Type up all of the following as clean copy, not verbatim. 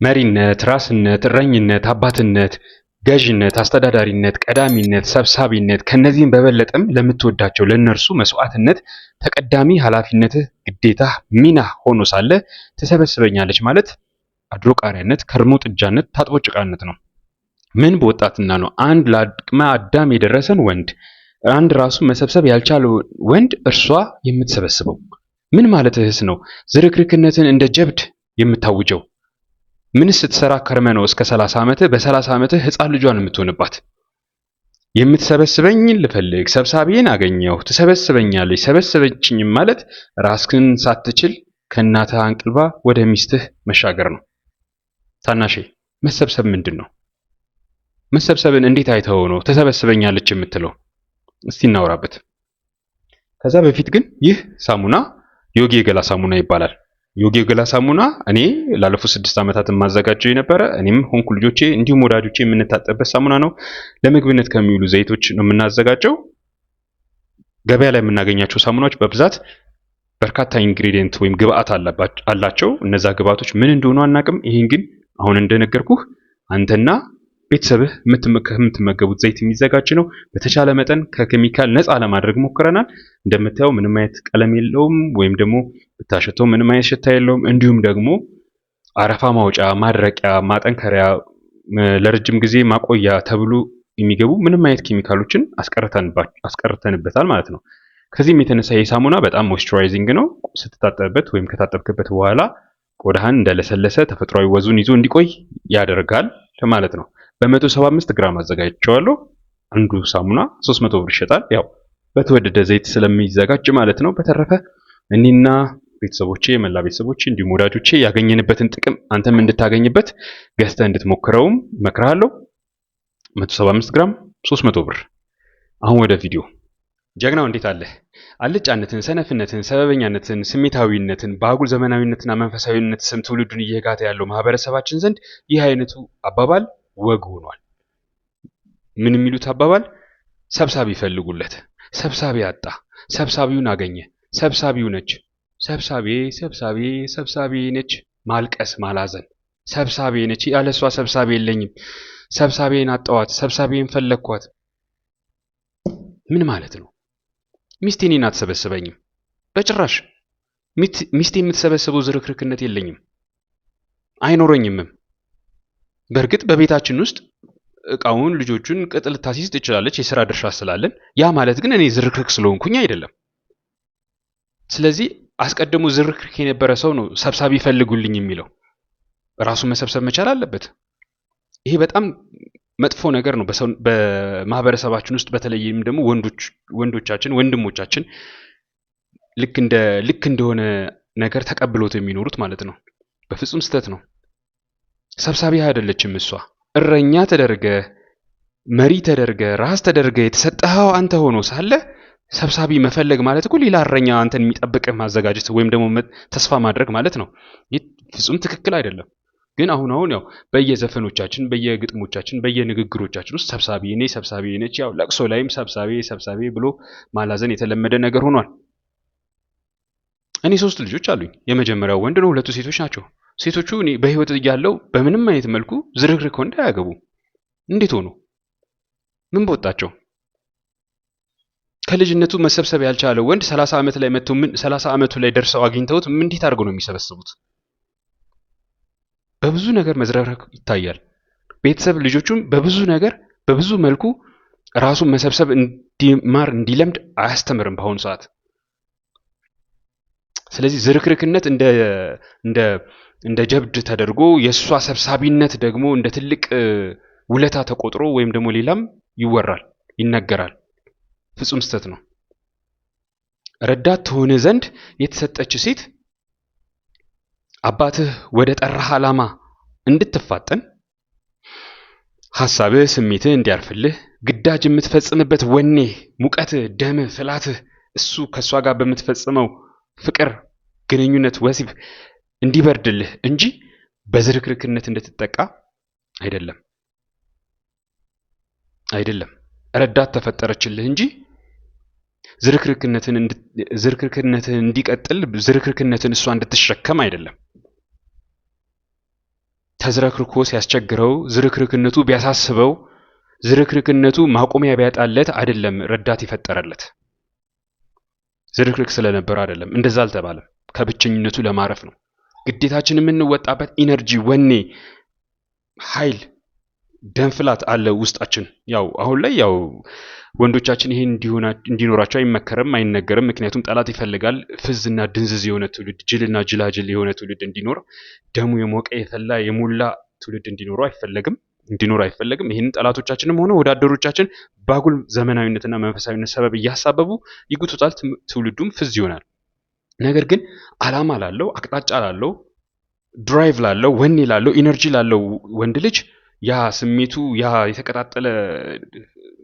መሪነት፣ ራስነት፣ እረኝነት፣ አባትነት፣ ገዥነት፣ አስተዳዳሪነት፣ ቀዳሚነት፣ ሰብሳቢነት ከነዚህም በበለጠም ለምትወዳቸው ለነርሱ መስዋዕትነት ተቀዳሚ ኃላፊነትህ፣ ግዴታህ፣ ሚናህ ሆኖ ሳለ ትሰበስበኛለች ማለት አድሮ ቃሪያነት፣ ከርሞ ጥጃነት፣ ታጥቦ ጭቃነት ነው። ምን በወጣትና ነው አንድ ለአቅመ አዳም የደረሰን ወንድ አንድ ራሱ መሰብሰብ ያልቻለው ወንድ እርሷ የምትሰበስበው? ምን ማለትህስ ነው ዝርክርክነትን እንደ ጀብድ የምታውጀው? ምንስ ስትሰራ ከርመ ነው እስከ 30 ዓመትህ በ30 ዓመትህ ህፃን ልጇን የምትሆንባት? የምትሰበስበኝን ልፈልግ ሰብሳቢን አገኘሁ ትሰበስበኛለች ሰበሰበችኝም ማለት ራስህን ሳትችል ከእናትህ አንቅልባ ወደ ሚስትህ መሻገር ነው። ታናሼ መሰብሰብ ምንድን ነው? መሰብሰብን እንዴት አይተው ነው ተሰበስበኛለች የምትለው? እስቲ እናወራበት። ከዛ በፊት ግን ይህ ሳሙና ዮጊ የገላ ሳሙና ይባላል። ዮጊ የገላ ሳሙና እኔ ላለፉት 6 ዓመታት የማዘጋጀው የነበረ እኔም ሆንኩ ልጆቼ እንዲሁም ወዳጆቼ የምንታጠብበት ሳሙና ነው። ለምግብነት ከሚውሉ ዘይቶች ነው የምናዘጋጀው። ገበያ ላይ የምናገኛቸው ሳሙናዎች በብዛት በርካታ ኢንግሪዲየንት ወይም ግብአት አላቸው። እነዛ ግብአቶች ምን እንደሆኑ አናቅም። ይሄን ግን አሁን እንደነገርኩህ አንተና ቤተሰብህ የምትመገቡት ዘይት የሚዘጋጅ ነው። በተቻለ መጠን ከኬሚካል ነፃ ለማድረግ ሞክረናል። እንደምታየው ምንም አይነት ቀለም የለውም፣ ወይም ደግሞ ብታሸተው ምንም አይነት ሽታ የለውም። እንዲሁም ደግሞ አረፋ ማውጫ፣ ማድረቂያ፣ ማጠንከሪያ፣ ለረጅም ጊዜ ማቆያ ተብሎ የሚገቡ ምንም አይነት ኬሚካሎችን አስቀርተንበታል ማለት ነው። ከዚህም የተነሳ የሳሙና በጣም ሞይስቸራይዚንግ ነው። ስትታጠብበት ወይም ከታጠብክበት በኋላ ቆዳህን እንደለሰለሰ ተፈጥሯዊ ወዙን ይዞ እንዲቆይ ያደርጋል ማለት ነው። በ175 ግራም አዘጋጅቼዋለሁ። አንዱ ሳሙና 300 ብር ይሸጣል። ያው በተወደደ ዘይት ስለሚዘጋጅ ማለት ነው። በተረፈ እኔና ቤተሰቦቼ መላ ቤተሰቦቼ እንዲሁም ወዳጆቼ ያገኘንበትን ጥቅም አንተም እንድታገኝበት ገዝተህ እንድትሞክረውም እመክርሃለሁ። 175 ግራም 300 ብር። አሁን ወደ ቪዲዮ። ጀግናው እንዴት አለ? አልጫነትን፣ ሰነፍነትን፣ ሰበበኛነትን፣ ስሜታዊነትን በአጉል ዘመናዊነትና መንፈሳዊነት ስም ትውልዱን እየጋተ ያለው ማህበረሰባችን ዘንድ ይህ አይነቱ አባባል ወግ ሆኗል። ምን የሚሉት አባባል? ሰብሳቢ ፈልጉለት፣ ሰብሳቢ አጣ፣ ሰብሳቢውን አገኘ፣ ሰብሳቢው ነች፣ ሰብሳቢ ነች፣ ማልቀስ ማላዘን፣ ሰብሳቢ ነች፣ ያለሷ ሰብሳቢ የለኝም፣ ሰብሳቢን አጣዋት፣ ሰብሳቢን ፈለግኳት። ምን ማለት ነው? ሚስቴ እኔን አትሰበስበኝም በጭራሽ። ሚስቴ የምትሰበስበው ዝርክርክነት የለኝም አይኖረኝምም። በእርግጥ በቤታችን ውስጥ እቃውን ልጆቹን ቅጥ ልታስይዝ ትችላለች የሥራ ድርሻ ስላለን። ያ ማለት ግን እኔ ዝርክርክ ስለሆንኩኝ አይደለም። ስለዚህ አስቀድሞ ዝርክርክ የነበረ ሰው ነው ሰብሳቢ ፈልጉልኝ የሚለው። ራሱን መሰብሰብ መቻል አለበት። ይሄ በጣም መጥፎ ነገር ነው በማህበረሰባችን ውስጥ። በተለይም ደግሞ ወንዶቻችን ወንድሞቻችን ልክ እንደሆነ ነገር ተቀብሎት የሚኖሩት ማለት ነው። በፍጹም ስህተት ነው። ሰብሳቢ አይደለችም እሷ። እረኛ ተደርገ መሪ ተደርገ ራስ ተደርገ የተሰጠኸው አንተ ሆኖ ሳለ ሰብሳቢ መፈለግ ማለት እኮ ሌላ እረኛ አንተን የሚጠብቅህ ማዘጋጀት ወይም ደግሞ ተስፋ ማድረግ ማለት ነው። ይህ ፍጹም ትክክል አይደለም። ግን አሁን ያው በየዘፈኖቻችን በየግጥሞቻችን በየንግግሮቻችን ውስጥ ሰብሳቢ እኔ ሰብሳቢ ነች፣ ያው ለቅሶ ላይም ሰብሳቢ ብሎ ማላዘን የተለመደ ነገር ሆኗል። እኔ 3 ልጆች አሉኝ። የመጀመሪያው ወንድ ነው፣ 2 ሴቶች ናቸው። ሴቶቹ እኔ በህይወት እያለው በምንም አይነት መልኩ ዝርክርክ ወንድ አያገቡ። እንዴት ሆኖ ምን በወጣቸው? ከልጅነቱ መሰብሰብ ያልቻለው ወንድ 30 ዓመት ላይ መጥተው 30 ዓመቱ ላይ ደርሰው አግኝተውት እንዴት አድርገው ነው የሚሰበስቡት? በብዙ ነገር መዝረክረክ ይታያል። ቤተሰብ ልጆቹም በብዙ ነገር በብዙ መልኩ ራሱን መሰብሰብ እንዲማር እንዲለምድ አያስተምርም በአሁኑ ሰዓት። ስለዚህ ዝርክርክነት እንደ ጀብድ ተደርጎ የእሷ ሰብሳቢነት ደግሞ እንደ ትልቅ ውለታ ተቆጥሮ ወይም ደግሞ ሌላም ይወራል ይነገራል። ፍጹም ስህተት ነው። ረዳት ትሆን ዘንድ የተሰጠች ሴት አባትህ ወደ ጠራህ ዓላማ እንድትፋጠን ሐሳብህ ስሜትህ እንዲያርፍልህ ግዳጅ የምትፈጽምበት ወኔ ሙቀትህ ደምህ ፍላትህ እሱ ከሷ ጋር በምትፈጽመው ፍቅር ግንኙነት ወሲብ እንዲበርድልህ እንጂ በዝርክርክነት እንድትጠቃ አይደለም። ረዳት ተፈጠረችልህ እንጂ ዝርክርክነትን እንዲቀጥል ዝርክርክነትን እሷ እንድትሸከም አይደለም። ተዝረክርኮ ሲያስቸግረው ዝርክርክነቱ ቢያሳስበው ዝርክርክነቱ ማቆሚያ ቢያጣለት አይደለም ረዳት ይፈጠረለት። ዝርክርክ ስለነበር አይደለም፣ እንደዛ አልተባለም። ከብቸኝነቱ ለማረፍ ነው። ግዴታችን የምንወጣበት ኢነርጂ፣ ወኔ፣ ኃይል፣ ደንፍላት አለ ውስጣችን። ያው አሁን ላይ ያው ወንዶቻችን ይሄን እንዲኖራቸው አይመከርም፣ አይነገርም። ምክንያቱም ጠላት ይፈልጋል ፍዝና ድንዝዝ የሆነ ትውልድ፣ ጅልና ጅላጅል የሆነ ትውልድ እንዲኖር፣ ደሙ የሞቀ የፈላ የሞላ ትውልድ እንዲኖር አይፈለግም። ይህንን ጠላቶቻችንም ሆነ ወዳደሮቻችን ባጉል ዘመናዊነትና መንፈሳዊነት ሰበብ እያሳበቡ ይጉቱታል። ትውልዱም ፍዝ ይሆናል። ነገር ግን አላማ ላለው፣ አቅጣጫ ላለው፣ ድራይቭ ላለው፣ ወኔ ላለው፣ ኢነርጂ ላለው ወንድ ልጅ ያ ስሜቱ ያ የተቀጣጠለ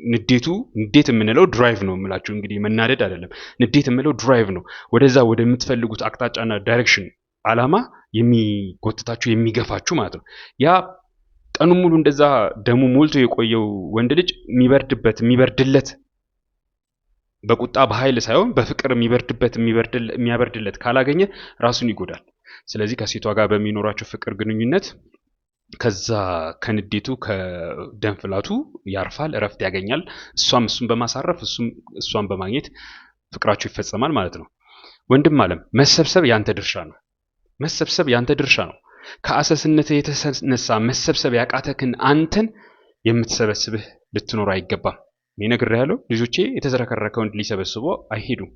ንዴቱ፣ ንዴት የምንለው ድራይቭ ነው የምላችሁ። እንግዲህ መናደድ አይደለም፣ ንዴት የምንለው ድራይቭ ነው። ወደዛ ወደምትፈልጉት አቅጣጫና ዳይሬክሽን አላማ የሚጎትታችሁ የሚገፋችሁ ማለት ነው። ያ ቀኑ ሙሉ እንደዛ ደሙ ሞልቶ የቆየው ወንድ ልጅ የሚበርድለት በቁጣ በኃይል ሳይሆን በፍቅር የሚያበርድለት ካላገኘ ራሱን ይጎዳል። ስለዚህ ከሴቷ ጋር በሚኖራቸው ፍቅር ግንኙነት ከዛ ከንዴቱ ከደንፍላቱ ያርፋል፣ እረፍት ያገኛል። እሷም እሱን በማሳረፍ እሷን በማግኘት ፍቅራቸው ይፈጸማል ማለት ነው። ወንድም አለም መሰብሰብ ያንተ ድርሻ ነው። ከአሰስነት የተነሳ መሰብሰብ ያቃተክን አንተን የምትሰበስብህ ልትኖር አይገባም። እኔ ነግሬሃለሁ። ልጆቼ የተዝረከረከውን ሊሰበስቡ አይሄዱም።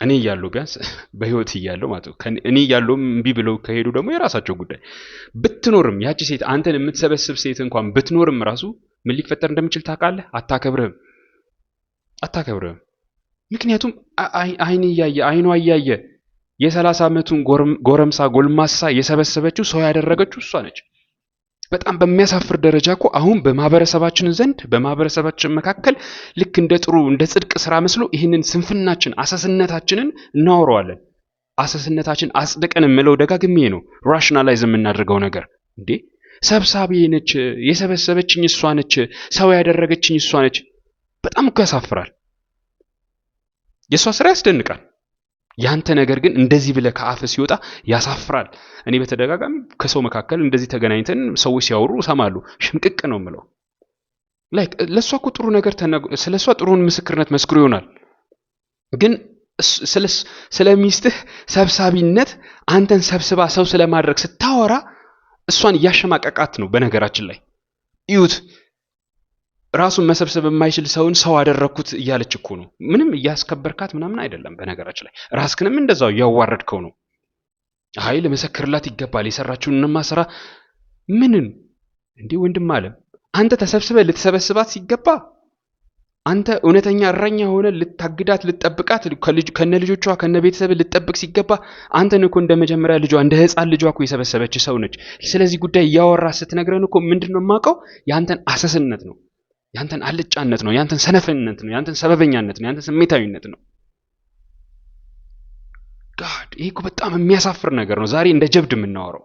እኔ እያለሁ ቢያንስ በህይወት እያለሁ ማለት ነው። እኔ እያለሁ እምቢ ብለው ከሄዱ ደግሞ የራሳቸው ጉዳይ። ብትኖርም ያቺ ሴት አንተን የምትሰበስብ ሴት እንኳን ብትኖርም ራሱ ምን ሊፈጠር እንደምችል ታውቃለህ? አታከብርህም። ምክንያቱም አይኗ እያየ የ30 ዓመቱን ጎረምሳ ጎልማሳ የሰበሰበችው ሰው ያደረገችው እሷ ነች። በጣም በሚያሳፍር ደረጃ እኮ አሁን በማህበረሰባችን መካከል ልክ እንደ ጽድቅ ስራ መስሎ ይህንን ስንፍናችን አሰስነታችንን እናወራዋለን። አሰስነታችን አጽድቀን የምለው ደጋግሜ ነው ራሽናላይዝ የምናደርገው ነገር። እንዴ ሰብሳቢ ነች፣ የሰበሰበችኝ እሷ ነች፣ ሰው ያደረገችኝ እሷ ነች። በጣም እኮ ያሳፍራል። የእሷ ስራ ያስደንቃል። ያንተ ነገር ግን እንደዚህ ብለህ ከአፍ ሲወጣ ያሳፍራል። እኔ በተደጋጋሚ ከሰው መካከል እንደዚህ ተገናኝተን ሰዎች ሲያወሩ እሰማለሁ። ሽምቅቅ ነው የምለው። ላይክ ለሷ እኮ ጥሩ ነገር ስለሷ ጥሩን ምስክርነት መስክሮ ይሆናል። ግን ስለ ሚስትህ ሰብሳቢነት አንተን ሰብስባ ሰው ስለማድረግ ስታወራ እሷን እያሸማቀቃት ነው። በነገራችን ላይ እዩት። ራሱን መሰብሰብ የማይችል ሰውን ሰው አደረኩት እያለች እኮ ነው። ምንም እያስከበርካት ምናምን አይደለም። በነገራችን ላይ ራስክንም እንደዛው እያዋረድከው ነው። አይ ለመሰክርላት ይገባል የሰራችውንማ ስራ ምንን እንዴ ወንድም አለም አንተ ተሰብስበ ልትሰበስባት ሲገባ አንተ እውነተኛ እረኛ ሆነ ልታግዳት ልትጠብቃት ከነ ልጆቿ ከነ ቤተሰብ ልትጠብቅ ሲገባ አንተን እኮ እንደ መጀመሪያ ልጇ እንደ ህፃን ልጇ እኮ የሰበሰበች ሰው ነች። ስለዚህ ጉዳይ እያወራ ስትነግረን እኮ ምንድነው የማውቀው ያንተን አሰስነት ነው፣ ያንተን አልጫነት ነው፣ ያንተን ሰነፍነት ነው፣ ያንተን ሰበበኛነት ነው፣ ያንተን ስሜታዊነት ነው። ጋድ ይሄ እኮ በጣም የሚያሳፍር ነገር ነው። ዛሬ እንደ ጀብድ የምናወራው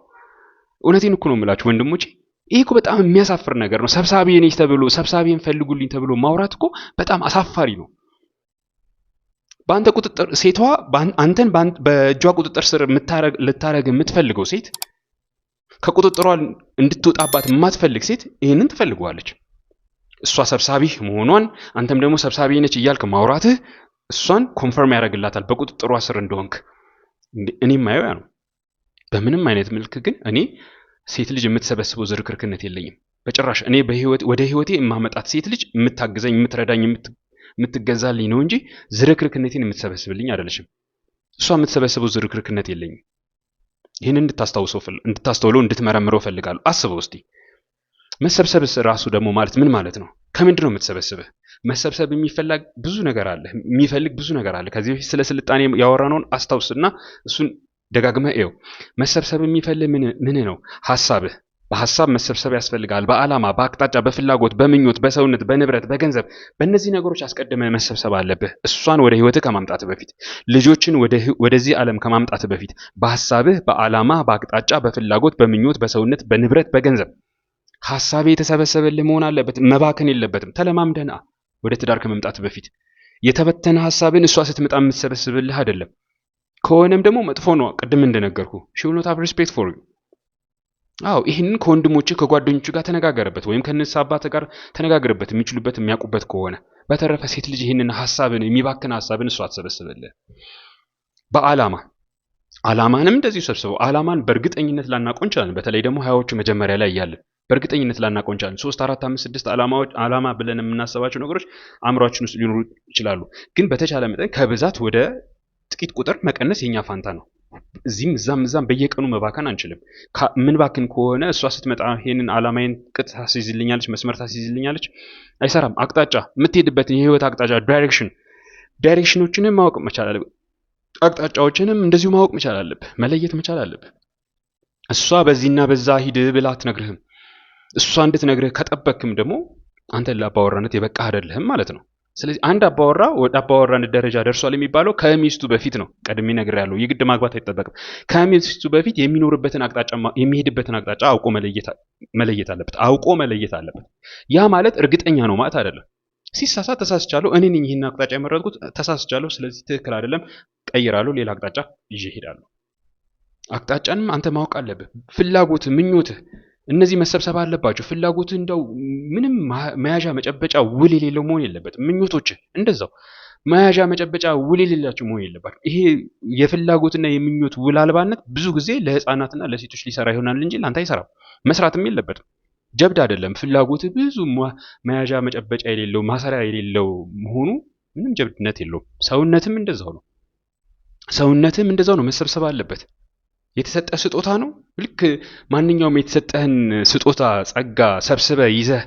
እውነቴን እኮ ነው የምላችሁ ወንድሞቼ። ይሄ እኮ በጣም የሚያሳፍር ነገር ነው። ሰብሳቢ ነኝ ተብሎ ሰብሳቢን ፈልጉልኝ ተብሎ ማውራት እኮ በጣም አሳፋሪ ነው። በአንተ ቁጥጥር ሴቷ አንተን በእጇ ቁጥጥር ስር ልታረግ የምትፈልገው ሴት ከቁጥጥሯ እንድትወጣባት የማትፈልግ ሴት ይሄንን ትፈልገዋለች። እሷ ሰብሳቢ መሆኗን አንተም ደግሞ ሰብሳቢ ነች እያልክ ማውራትህ እሷን ኮንፈርም ያደርግላታል በቁጥጥሯ ስር እንደሆንክ። እኔም ማየው ያ ነው። በምንም አይነት መልክ ግን እኔ ሴት ልጅ የምትሰበስበው ዝርክርክነት የለኝም በጭራሽ። እኔ ወደ ህይወቴ የማመጣት ሴት ልጅ የምታግዘኝ፣ የምትረዳኝ፣ የምትገዛልኝ ነው እንጂ ዝርክርክነቴን የምትሰበስብልኝ አይደለሽም። እሷ የምትሰበስበው ዝርክርክነት የለኝም። ይህን እንድታስተውለው እንድትመረምረው ፈልጋለሁ። አስበው እስቲ። መሰብሰብስ ራሱ ደግሞ ማለት ምን ማለት ነው? ከምንድን ነው የምትሰበስብህ? መሰብሰብ የሚፈልግ ብዙ ነገር አለ። ከዚህ በፊት ስለ ስልጣኔ ያወራነውን አስታውስና እሱን ደጋግመህ እየው። መሰብሰብ የሚፈልግ ምን ነው? ሐሳብህ። በሐሳብ መሰብሰብ ያስፈልጋል። በዓላማ፣ በአቅጣጫ፣ በፍላጎት፣ በምኞት፣ በሰውነት፣ በንብረት፣ በገንዘብ፣ በእነዚህ ነገሮች አስቀድመህ መሰብሰብ አለብህ። እሷን ወደ ህይወትህ ከማምጣትህ በፊት፣ ልጆችን ወደዚህ ዓለም ከማምጣትህ በፊት በሐሳብህ፣ በዓላማ፣ በአቅጣጫ፣ በፍላጎት፣ በምኞት፣ በሰውነት፣ በንብረት፣ በገንዘብ ሐሳቤ የተሰበሰበልህ መሆን አለበት። መባከን የለበትም። ተለማምደና ወደ ትዳር ከመምጣትህ በፊት የተበተነ ሐሳብን እሷ ስትመጣ የምትሰበስብልህ አይደለም። ከሆነም ደግሞ መጥፎ ነው። ቅድም እንደነገርኩ she will not have respect for you። አዎ ይህንን ከወንድሞችህ ከጓደኞቹ ጋር ተነጋገርበት፣ ወይም ከነሱ አባት ጋር ተነጋገርበት የሚችሉበት የሚያውቁበት ከሆነ። በተረፈ ሴት ልጅ ይህንን ሐሳብን የሚባክን ሐሳብን እሷ አትሰበስብልህ። ዓላማንም እንደዚሁ ሰብስበው። ዓላማን በእርግጠኝነት ላናውቀው እንችላለን። በተለይ ደግሞ ሀያዎቹ መጀመሪያ ላይ እያለን በእርግጠኝነት ላናውቀው እንችላለን። 3 4 5 6 ዓላማ ብለን የምናስባቸው ነገሮች አእምሯችን ውስጥ ሊኖሩ ይችላሉ። ግን በተቻለ መጠን ከብዛት ወደ ጥቂት ቁጥር መቀነስ የኛ ፋንታ ነው። እዚህም እዛም በየቀኑ መባከን አንችልም። ምን ባክን ከሆነ እሷ ስትመጣ ይሄንን ዓላማዬን ቅጥ ታስይዝልኛለች፣ መስመር ታስይዝልኛለች፣ አይሰራም። አቅጣጫ የምትሄድበትን የህይወት አቅጣጫ ዳይሬክሽኖችንም ማወቅ መቻል አለብህ። አቅጣጫዎችንም እንደዚሁ ማወቅ መቻል አለብህ፣ መለየት መቻል አለብህ። እሷ በዚህና በዛ ሂድ ብላ አትነግርህም። እሷ እንድትነግርህ ከጠበክም ደግሞ አንተ ለአባወራነት የበቃህ አይደለህም ማለት ነው። ስለዚህ አንድ አባወራ ወደ አባወራነት ደረጃ ደርሷል የሚባለው ከሚስቱ በፊት ነው። ቀድሜ ነግሬያለሁ። የግድ ማግባት አይጠበቅም። ከሚስቱ በፊት የሚኖርበትን አቅጣጫ የሚሄድበትን አቅጣጫ አውቆ መለየት አለበት። ያ ማለት እርግጠኛ ነው ማለት አይደለም። ሲሳሳት ተሳስቻለሁ፣ እኔ ነኝ ይህን አቅጣጫ የመረጥኩት፣ ተሳስቻለሁ፣ ስለዚህ ትክክል አይደለም፣ ቀይራለሁ፣ ሌላ አቅጣጫ ይዤ እሄዳለሁ። አቅጣጫንም አንተ ማወቅ አለብህ። ፍላጎትህ፣ ምኞትህ እነዚህ መሰብሰብ አለባቸው። ፍላጎትህ እንደው ምንም መያዣ መጨበጫ ውል የሌለው መሆን የለበትም። ምኞቶችህ እንደዛው መያዣ መጨበጫ ውል የሌላቸው መሆን የለባቸው። ይሄ የፍላጎትና የምኞት ውል አልባነት ብዙ ጊዜ ለህፃናትና ለሴቶች ሊሰራ ይሆናል እንጂ ለአንተ አይሰራም፣ መስራትም የለበትም። ጀብድ አይደለም። ፍላጎትህ ብዙ መያዣ መጨበጫ የሌለው ማሰሪያ የሌለው መሆኑ ምንም ጀብድነት የለውም። ሰውነትም እንደዛው ነው፣ መሰብሰብ አለበት። የተሰጠ ስጦታ ነው። ልክ ማንኛውም የተሰጠህን ስጦታ ጸጋ ሰብስበ ይዘህ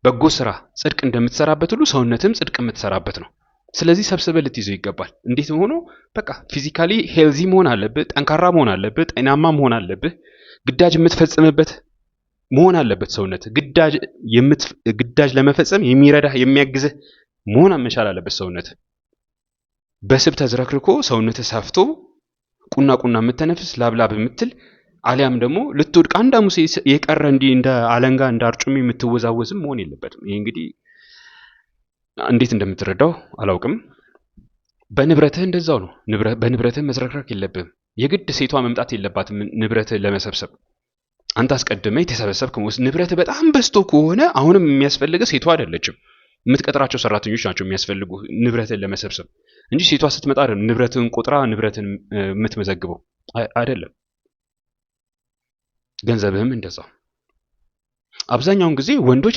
በጎ ስራ ጽድቅ እንደምትሰራበት ሁሉ ሰውነትም ጽድቅ የምትሰራበት ነው። ስለዚህ ሰብስበ ልትይዘው ይገባል። እንዴት ሆኖ? በቃ ፊዚካሊ ሄልዚ መሆን አለብህ፣ ጠንካራ መሆን አለብህ፣ ጤናማ መሆን አለብህ፣ ግዳጅ የምትፈጽምበት መሆን አለበት። ሰውነት ግዳጅ ለመፈጸም የሚረዳህ የሚያግዝህ መሆን መቻል አለበት። ሰውነት በስብ ተዝረክርኮ ሰውነት ሰፍቶ ቁና የምትተነፍስ ላብላብ የምትል አሊያም ደግሞ ልትወድቅ አንድ አሙሴ የቀረ እንዲህ እንደ አለንጋ እንደ አርጩሜ የምትወዛወዝም መሆን የለበትም። ይሄ እንግዲህ እንዴት እንደምትረዳው አላውቅም። በንብረትህ እንደዛው ነው። በንብረትህ መዝረክረክ የለብህም። የግድ ሴቷ መምጣት የለባትም ንብረትህ ለመሰብሰብ። አንተ አስቀድመህ የተሰበሰብክ ንብረት በጣም በዝቶ ከሆነ አሁንም የሚያስፈልገው ሴቷ አይደለችም። የምትቀጥራቸው ሰራተኞች ናቸው የሚያስፈልጉ ንብረትን ለመሰብሰብ እንጂ ሴቷ ስትመጣ ንብረትን ቆጥራ ንብረትን የምትመዘግበው አይደለም። ገንዘብህም እንደዛው። አብዛኛውን ጊዜ ወንዶች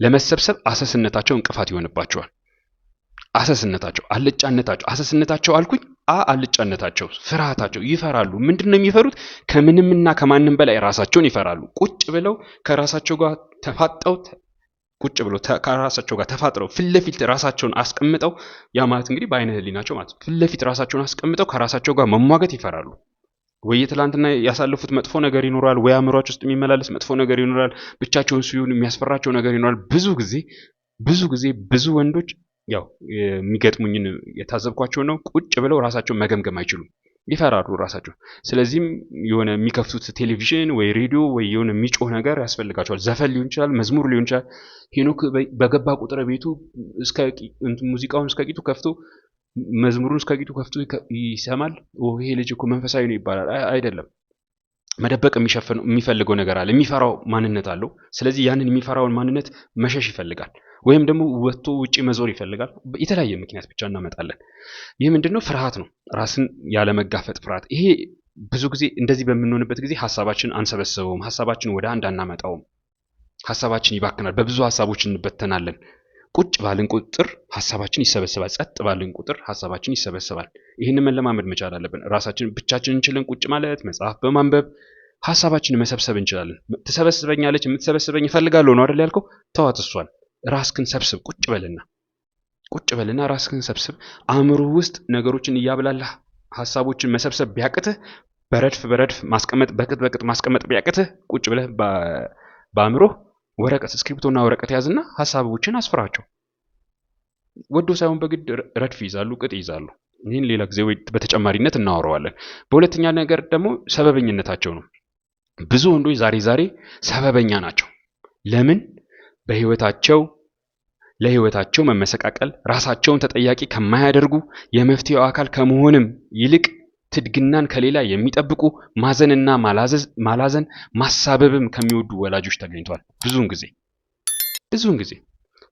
ለመሰብሰብ አሰስነታቸው እንቅፋት ይሆንባቸዋል። አሰስነታቸው አልኩኝ። አልጫነታቸው፣ ፍርሃታቸው፣ ይፈራሉ። ምንድነው የሚፈሩት? ከምንምና ከማንም በላይ ራሳቸውን ይፈራሉ። ቁጭ ብለው ከራሳቸው ጋር ተፋጥረው ፊት ለፊት ራሳቸውን አስቀምጠው፣ ያ ማለት እንግዲህ በአይነ ህሊናቸው ማለት ፊት ለፊት ራሳቸውን አስቀምጠው ከራሳቸው ጋር መሟገት ይፈራሉ። ወይ ትላንትና ያሳለፉት መጥፎ ነገር ይኖራል፣ ወይ አእምሯቸው ውስጥ የሚመላለስ መጥፎ ነገር ይኖራል፣ ብቻቸውን ሲሆኑ የሚያስፈራቸው ነገር ይኖራል። ብዙ ጊዜ ብዙ ወንዶች ያው የሚገጥሙኝን የታዘብኳቸው ነው። ቁጭ ብለው ራሳቸውን መገምገም አይችሉም፣ ይፈራሉ ራሳቸው። ስለዚህም የሆነ የሚከፍቱት ቴሌቪዥን ወይ ሬዲዮ ወይ የሆነ የሚጮህ ነገር ያስፈልጋቸዋል። ዘፈን ሊሆን ይችላል፣ መዝሙር ሊሆን ይችላል። ሄኖክ በገባ ቁጥር ቤቱ ሙዚቃውን እስከ ቂጡ ከፍቶ መዝሙሩን እስከ ቂጡ ከፍቶ ይሰማል። ይሄ ልጅ እኮ መንፈሳዊ ነው ይባላል። አይደለም። መደበቅ የሚፈልገው ነገር አለ፣ የሚፈራው ማንነት አለው። ስለዚህ ያንን የሚፈራውን ማንነት መሸሽ ይፈልጋል፣ ወይም ደግሞ ወጥቶ ውጪ መዞር ይፈልጋል። የተለያየ ምክንያት ብቻ እናመጣለን። ይህ ምንድነው? ፍርሃት ነው፣ ራስን ያለመጋፈጥ ፍርሃት። ይሄ ብዙ ጊዜ እንደዚህ በምንሆንበት ጊዜ ሐሳባችን አንሰበስበውም፣ ሐሳባችን ወደ አንድ አናመጣውም፣ ሐሳባችን ይባክናል፣ በብዙ ሐሳቦች እንበተናለን። ቁጭ ባልን ቁጥር ሐሳባችን ይሰበሰባል፣ ጸጥ ባልን ቁጥር ሐሳባችን ይሰበሰባል። ይህንን መለማመድ መቻል አለብን። ራሳችን ብቻችን እንችልን ቁጭ ማለት መጽሐፍ በማንበብ ሐሳባችንን መሰብሰብ እንችላለን። ትሰበስበኛለች፣ የምትሰበስበኝ እፈልጋለሁ ነው አይደል ያልከው? ተዋት እሷን። ራስክን ሰብስብ። ቁጭ በልና ራስክን ሰብስብ። አእምሮ ውስጥ ነገሮችን እያብላላህ ሐሳቦችን መሰብሰብ ቢያቅትህ፣ በረድፍ ማስቀመጥ በቅጥ ማስቀመጥ ቢያቅትህ፣ ቁጭ ብለህ በአእምሮ ወረቀት እስክሪፕቶና ወረቀት ያዝና ሐሳቦችን አስፍራቸው። ወዶ ሳይሆን በግድ ረድፍ ይዛሉ፣ ቅጥ ይዛሉ። ይህን ሌላ ጊዜ በተጨማሪነት እናወራዋለን። በሁለተኛ ነገር ደግሞ ሰበበኝነታቸው ነው። ብዙ ወንዶች ዛሬ ሰበበኛ ናቸው። ለምን? ለህይወታቸው መመሰቃቀል ራሳቸውን ተጠያቂ ከማያደርጉ የመፍትሄው አካል ከመሆንም ይልቅ ትድግናን ከሌላ የሚጠብቁ ማዘንና ማላዘን ማሳበብም ከሚወዱ ወላጆች ተገኝቷል። ብዙውን ጊዜ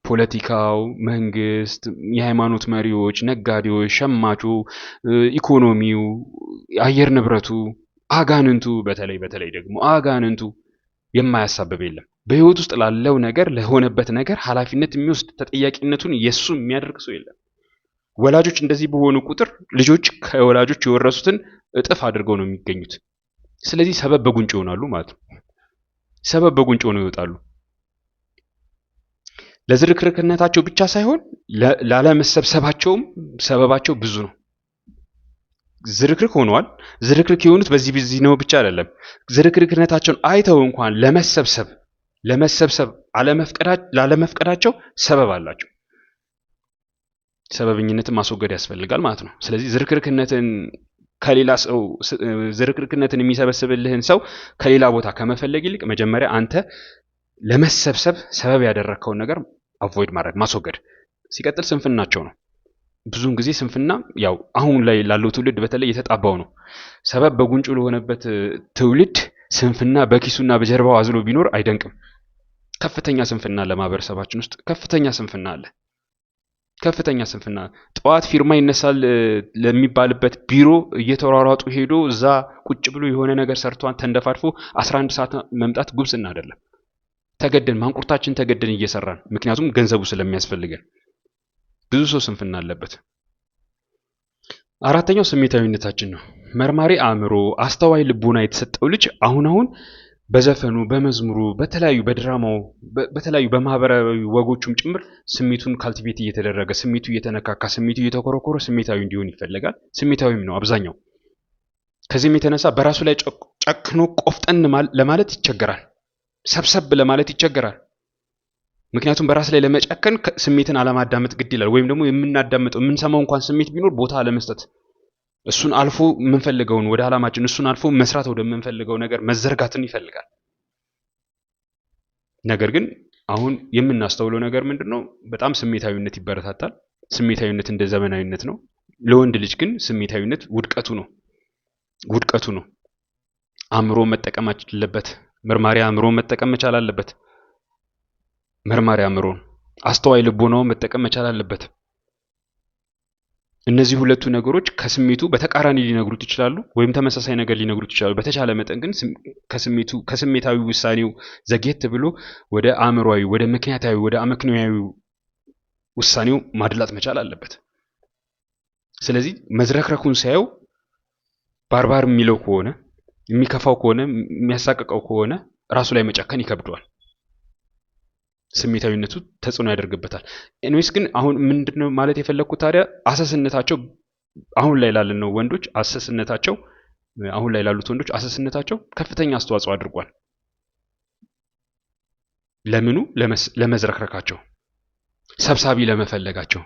ፖለቲካው፣ መንግስት፣ የሃይማኖት መሪዎች፣ ነጋዴዎች፣ ሸማቹ፣ ኢኮኖሚው፣ አየር ንብረቱ፣ አጋንንቱ በተለይ ደግሞ አጋንንቱ የማያሳብብ የለም። በህይወት ውስጥ ላለው ነገር ለሆነበት ነገር ኃላፊነት የሚወስድ ተጠያቂነቱን የሱ የሚያደርግ ሰው የለም። ወላጆች እንደዚህ በሆኑ ቁጥር ልጆች ከወላጆች የወረሱትን እጥፍ አድርገው ነው የሚገኙት። ስለዚህ ሰበብ በጉንጭ ይሆናሉ ማለት ነው። ሰበብ በጉንጭ ሆነው ይወጣሉ። ለዝርክርክነታቸው ብቻ ሳይሆን ላለመሰብሰባቸውም ሰበባቸው ብዙ ነው። ዝርክርክ ሆነዋል። ዝርክርክ የሆኑት በዚህ ነው ብቻ አይደለም። ዝርክርክነታቸውን አይተው እንኳን ለመሰብሰብ ላለመፍቀዳቸው ሰበብ አላቸው። ሰበብኝነትን ማስወገድ ያስፈልጋል ማለት ነው። ስለዚህ ዝርክርክነትን የሚሰበስብልህን ሰው ከሌላ ቦታ ከመፈለግ ይልቅ መጀመሪያ አንተ ለመሰብሰብ ሰበብ ያደረግከውን ነገር አቮይድ ማስወገድ። ሲቀጥል ስንፍናቸው ነው። ብዙውን ጊዜ ስንፍና ያው አሁን ላይ ላለው ትውልድ በተለይ የተጣባው ነው። ሰበብ በጉንጩ ለሆነበት ትውልድ ስንፍና በኪሱና በጀርባው አዝሎ ቢኖር አይደንቅም። ከፍተኛ ስንፍና ለማህበረሰባችን ውስጥ ከፍተኛ ስንፍና አለ። ከፍተኛ ስንፍና ጠዋት ፊርማ ይነሳል ለሚባልበት ቢሮ እየተሯሯጡ ሄዶ እዛ ቁጭ ብሎ የሆነ ነገር ሰርቷን ተንደፋድፎ 11 ሰዓት መምጣት ጉብስና አይደለም። ማንቁርታችን ተገደን እየሰራን ምክንያቱም ገንዘቡ ስለሚያስፈልገን። ብዙ ሰው ስንፍና አለበት። አራተኛው ስሜታዊነታችን ነው። መርማሪ አእምሮ፣ አስተዋይ ልቦና የተሰጠው ልጅ አሁን በዘፈኑ፣ በመዝሙሩ፣ በድራማው፣ በተለያዩ በማህበራዊ ወጎቹም ጭምር ስሜቱን ካልቲቬት እየተደረገ ስሜቱ እየተነካካ ስሜቱ እየተኮረኮረ ስሜታዊ እንዲሆን ይፈልጋል። ስሜታዊም ነው አብዛኛው። ከዚህም የተነሳ በራሱ ላይ ጨክኖ ቆፍጠን ለማለት ይቸገራል። ሰብሰብ ለማለት ይቸገራል። ምክንያቱም በራስ ላይ ለመጨከን ስሜትን አለማዳመጥ ግድ ይላል። ወይም ደግሞ የምንሰማው እንኳን ስሜት ቢኖር ቦታ አለመስጠት፣ እሱን አልፎ የምንፈልገውን ወደ ዓላማችን እሱን አልፎ መስራት ወደምንፈልገው ነገር መዘርጋትን ይፈልጋል። ነገር ግን አሁን የምናስተውለው ነገር ምንድነው? በጣም ስሜታዊነት ይበረታታል። ስሜታዊነት እንደ ዘመናዊነት ነው። ለወንድ ልጅ ግን ስሜታዊነት ውድቀቱ ነው። አእምሮ መጠቀም አለበት። መርማሪ አእምሮ መጠቀም መቻል አለበት። መርማሪ አእምሮን አስተዋይ ልቦናውን መጠቀም መቻል አለበት። እነዚህ ሁለቱ ነገሮች ከስሜቱ በተቃራኒ ሊነግሩት ይችላሉ፣ ወይም ተመሳሳይ ነገር ሊነግሩት ይችላሉ። በተቻለ መጠን ግን ከስሜታዊ ውሳኔው ዘግየት ብሎ ወደ አእምሮአዊ፣ ወደ ምክንያታዊ፣ ወደ አመክንዮአዊ ውሳኔው ማድላት መቻል አለበት። ስለዚህ መዝረክረኩን ሲያየው ባርባር የሚለው ከሆነ የሚከፋው ከሆነ የሚያሳቅቀው ከሆነ ራሱ ላይ መጨከን ይከብደዋል። ስሜታዊነቱ ተጽዕኖ ያደርግበታል። ኤኒዌይስ ግን አሁን ምንድነው ማለት የፈለኩት ታዲያ አሰስነታቸው አሁን ላይ ላሉት ወንዶች አሰስነታቸው ከፍተኛ አስተዋጽኦ አድርጓል። ለምኑ? ለመዝረክረካቸው፣ ሰብሳቢ ለመፈለጋቸው።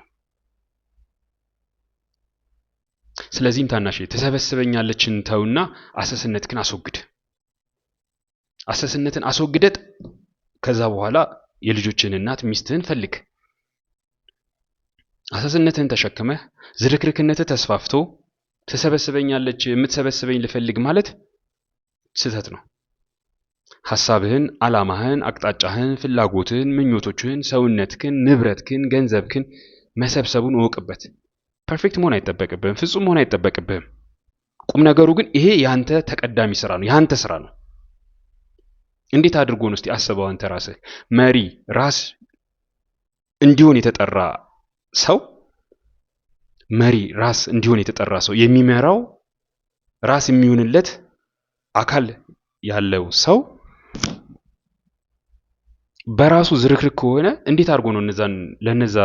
ስለዚህም ታናሽ ተሰበስበኛለችን ተውና አሰስነትህን አስወግድ። አሰስነትን አስወግደት ከዛ በኋላ የልጆችን እናት ሚስትህን ፈልግ። አሰስነትን ተሸክመህ ዝርክርክነትህ ተስፋፍቶ ተሰበስበኛለች የምትሰበስበኝ ልፈልግ ማለት ስህተት ነው። ሐሳብህን፣ ዓላማህን፣ አቅጣጫህን፣ ፍላጎትህን፣ ምኞቶችህን፣ ሰውነትህን፣ ንብረትህን፣ ገንዘብህን መሰብሰቡን እወቅበት። ፐርፌክት መሆን አይጠበቅብህም፣ ፍጹም መሆን አይጠበቅብህም። ቁም ነገሩ ግን ይሄ ያንተ ተቀዳሚ ስራ ነው፣ ያንተ ስራ ነው። እንዴት አድርጎ ነው እስቲ አስበው አንተ ራስህ መሪ ራስ እንዲሆን የተጠራ ሰው የሚመራው ራስ የሚሆንለት አካል ያለው ሰው በራሱ ዝርክርክ ከሆነ እንዴት አድርጎ ነው ለነዛ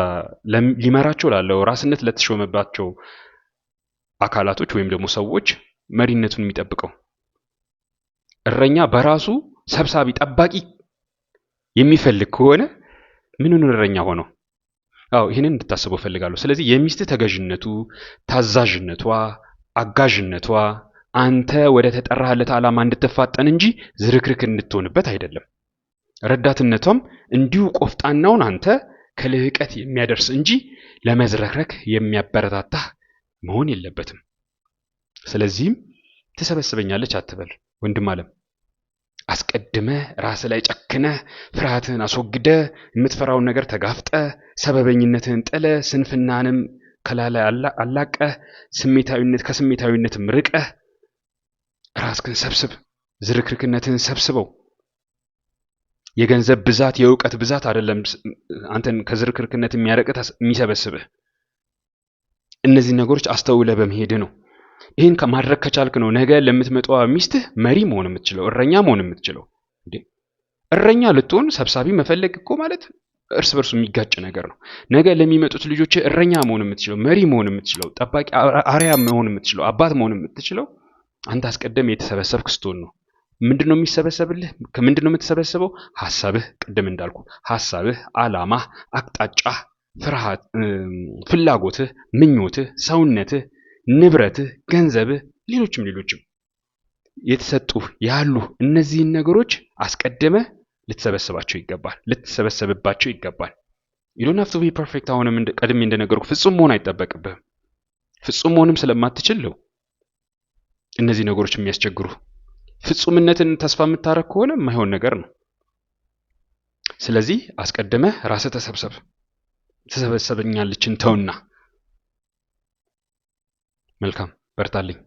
ሊመራቸው ላለው ራስነት ለተሾመባቸው አካላቶች ወይም ደግሞ ሰዎች መሪነቱን የሚጠብቀው? እረኛ በራሱ ሰብሳቢ ጠባቂ የሚፈልግ ከሆነ ምንን እረኛ ሆኖ? ይህንን እንድታስበው ፈልጋለሁ። ስለዚህ የሚስት ተገዥነቱ፣ ታዛዥነቷ፣ አጋዥነቷ አንተ ወደ ተጠራህለት ዓላማ እንድትፋጠን እንጂ ዝርክርክ እንድትሆንበት አይደለም። ረዳትነቷም እንዲሁ ቆፍጣናውን አንተ ከልህቀት የሚያደርስ እንጂ ለመዝረክረክ የሚያበረታታህ መሆን የለበትም። ስለዚህም ትሰበስበኛለች አትበል ወንድም አለም። አስቀድመህ ራስ ላይ ጨክነህ ፍርሃትህን አስወግደህ የምትፈራውን ነገር ተጋፍጠህ ሰበበኝነትህን ጥለህ ስንፍናንም ከላላ አላቀህ ከስሜታዊነትም ርቀህ ራስህን ሰብስብ። ዝርክርክነትህን ሰብስበው። የገንዘብ ብዛት የእውቀት ብዛት አይደለም አንተን ከዝርክርክነት የሚሰበስብህ። እነዚህ ነገሮች አስተውለህ በመሄድ ነው። ይህን ከማድረግ ከቻልክ ነው ነገ ለምትመጣው ሚስትህ መሪ መሆን የምትችለው፣ እረኛ መሆን የምትችለው። እንዴ እረኛ ልትሆን ሰብሳቢ መፈለግ እኮ ማለት እርስ በርሱ የሚጋጭ ነገር ነው። ነገ ለሚመጡት ልጆች እረኛ መሆን የምትችለው፣ መሪ መሆን የምትችለው፣ ጠባቂ አርያ መሆን የምትችለው፣ አባት መሆን የምትችለው አንተ አስቀድመህ የተሰበሰብክ ስትሆን ነው። ምንድነው የሚሰበሰብልህ? ከምንድነው የምትሰበሰበው? ሐሳብህ፣ ቅድም እንዳልኩ ሐሳብህ፣ ዓላማህ፣ አቅጣጫህ፣ ፍርሃት፣ ፍላጎትህ፣ ምኞትህ፣ ሰውነትህ፣ ንብረትህ፣ ገንዘብህ፣ ሌሎችም የተሰጡህ ያሉ እነዚህን ነገሮች አስቀድመህ ልትሰበስባቸው ይገባል፣ ልትሰበሰብባቸው ይገባል። you don't have to be perfect። አሁንም ቀድሜ እንደነገርኩ ፍጹም መሆን አይጠበቅብህም። ፍጹም መሆንም ስለማትችል ነው እነዚህ ነገሮች የሚያስቸግሩ። ፍጹምነትን ተስፋ የምታረግ ከሆነ የማይሆን ነገር ነው። ስለዚህ አስቀድመህ ራስህ ተሰብሰብ። ትሰበሰበኛለችን ተውና። መልካም በርታልኝ።